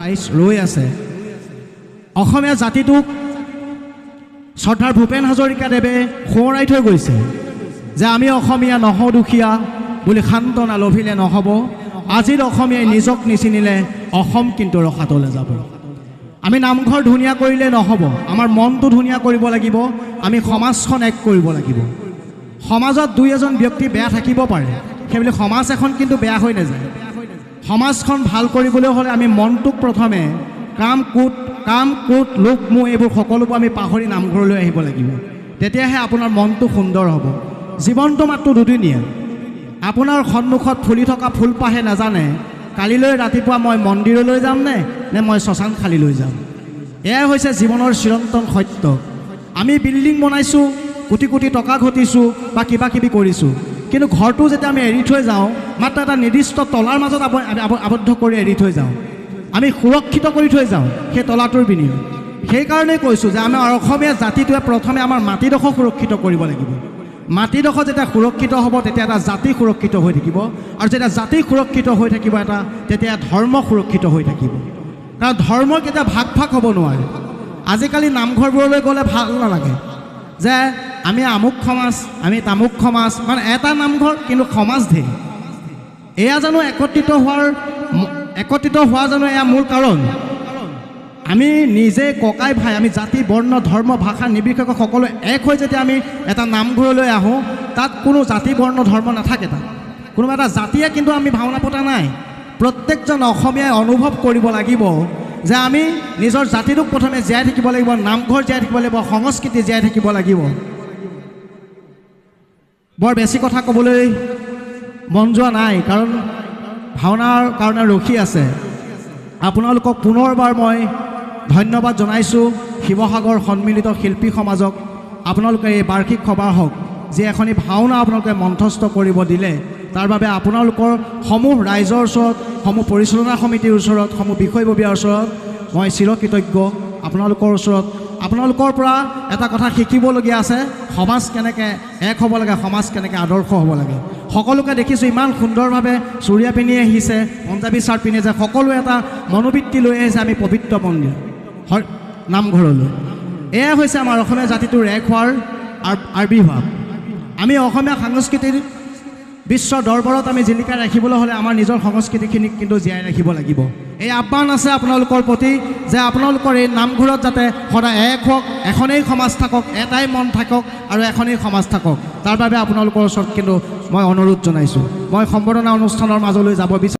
ৰৈ আছে অসমীয়া জাতিটোক শ্ৰদ্ধাৰ ভূপেন হাজৰিকাদেৱে সোঁৱৰাই থৈ গৈছে যে আমি অসমীয়া নহওঁ দুখীয়া বুলি সান্তনা লভিলে নহ'ব। আজিৰ অসমীয়াই নিজক নিচিনিলে অসম কিন্তু ৰসাতলে যাব। আমি নামঘৰ ধুনীয়া কৰিলে নহ'ব, আমাৰ মনটো ধুনীয়া কৰিব লাগিব। আমি সমাজখন এক কৰিব লাগিব। সমাজত দুই এজন ব্যক্তি বেয়া থাকিব পাৰে, সেইবুলি সমাজ এখন কিন্তু বেয়া হৈ নাযায়। সমাজখন ভাল কৰিবলৈ হ'লে আমি মনটোক প্ৰথমে কাম কোট লোক মোহ এইবোৰ সকলোবোৰ আমি পাহৰি নামঘৰলৈ আহিব লাগিব। তেতিয়াহে আপোনাৰ মনটো সুন্দৰ হ'ব। জীৱনটো মাত্ৰ দুদিনীয়া। আপোনাৰ সন্মুখত ফুলি থকা ফুলপাহে নাজানে কালিলৈ ৰাতিপুৱা মই মন্দিৰলৈ যাম নে মই শ্মশান খালীলৈ যাম। এয়াই হৈছে জীৱনৰ চিৰন্তন সত্য। আমি বিল্ডিং বনাইছোঁ, কোটি কোটি টকা ঘটিছোঁ বা কিবা কিবি কৰিছোঁ, কিন্তু ঘৰটো যেতিয়া আমি এৰি থৈ যাওঁ মাত্ৰ এটা নিৰ্দিষ্ট তলাৰ মাজত আবদ্ধ কৰি এৰি থৈ যাওঁ। আমি সুৰক্ষিত কৰি থৈ যাওঁ সেই তলাটোৰ বিনিময়ত। সেইকাৰণেই কৈছোঁ যে আমাৰ অসমীয়া জাতিটোৱে প্ৰথমে আমাৰ মাটিডোখৰ সুৰক্ষিত কৰিব লাগিব। মাটিডোখৰ যেতিয়া সুৰক্ষিত হ'ব তেতিয়া এটা জাতি সুৰক্ষিত হৈ থাকিব, আৰু যেতিয়া জাতি সুৰক্ষিত হৈ থাকিব তেতিয়া ধৰ্ম সুৰক্ষিত হৈ থাকিব। কাৰণ ধৰ্মৰ কেতিয়া ভাগ হ'ব নোৱাৰে। আজিকালি নামঘৰবোৰলৈ গ'লে ভাল নালাগে যে আমি আমুক সমাজ, আমি তামুক সমাজ, মানে এটা নামঘৰ কিন্তু সমাজ ধেৰ। এয়া জানো একত্ৰিত হোৱা জানো এয়া মূল কাৰণ? আমি নিজে ককাই ভাই, আমি জাতি বৰ্ণ ধৰ্ম ভাষা নিৰ্বিশেষে সকলো এক হৈ যেতিয়া আমি এটা নামঘৰলৈ আহোঁ, তাত কোনো জাতি বৰ্ণ ধৰ্ম নাথাকে। তাত কোনোবা এটা জাতিয়ে কিন্তু আমি ভাওনা পতা নাই। প্ৰত্যেকজন অসমীয়াই অনুভৱ কৰিব লাগিব যে আমি নিজৰ জাতিটোক প্ৰথমে জীয়াই থাকিব লাগিব, নামঘৰ জীয়াই থাকিব লাগিব, সংস্কৃতি জীয়াই থাকিব লাগিব। বৰ বেছি কথা ক'বলৈ মন যোৱা নাই, কাৰণ ভাওনাৰ কাৰণে ৰখি আছে। আপোনালোকক পুনৰবাৰ মই ধন্যবাদ জনাইছোঁ। শিৱসাগৰ সন্মিলিত শিল্পী সমাজক আপোনালোকে এই বাৰ্ষিক সভা হওক যি এখনি ভাওনা আপোনালোকে মঞ্চস্থ কৰিব দিলে, তাৰ বাবে আপোনালোকৰ সমূহ ৰাইজৰ ওচৰত, সমূহ পৰিচালনা সমিতিৰ ওচৰত, সমূহ বিষয়ববীয়াৰ ওচৰত মই চিৰকৃতজ্ঞ। আপোনালোকৰ ওচৰত আপোনালোকৰ পৰা এটা কথা শিকিবলগীয়া আছে, সমাজ কেনেকৈ এক হ'ব লাগে, সমাজ কেনেকৈ আদৰ্শ হ'ব লাগে। সকলোকে দেখিছোঁ ইমান সুন্দৰভাৱে চুৰিয়া পিন্ধি আহিছে, পঞ্জাবী চাৰ্ট পিন্ধি আহিছে, সকলোৱে এটা মনোবৃত্তি লৈ আহিছে আমি পবিত্ৰ মন্দিৰ নামঘৰলৈ। এয়া হৈছে আমাৰ অসমীয়া জাতিটোৰ এক হোৱাৰ আবিৰ্ভাৱ। আমি অসমীয়া সংস্কৃতিৰ বিশ্বৰ দৰবাৰত আমি জিলিকাই ৰাখিবলৈ হ'লে আমাৰ নিজৰ সংস্কৃতিখিনিক কিন্তু জীয়াই ৰাখিব লাগিব। এই আহ্বান আছে আপোনালোকৰ প্ৰতি যে আপোনালোকৰ এই নামঘৰত যাতে সদায় এক হওক, এখনেই সমাজ থাকক, এটাই মন থাকক আৰু এখনেই সমাজ থাকক। তাৰ বাবে আপোনালোকৰ ওচৰত কিন্তু মই অনুৰোধ জনাইছোঁ। মই সম্বৰ্ধনা অনুষ্ঠানৰ মাজলৈ যাব বিচাৰোঁ।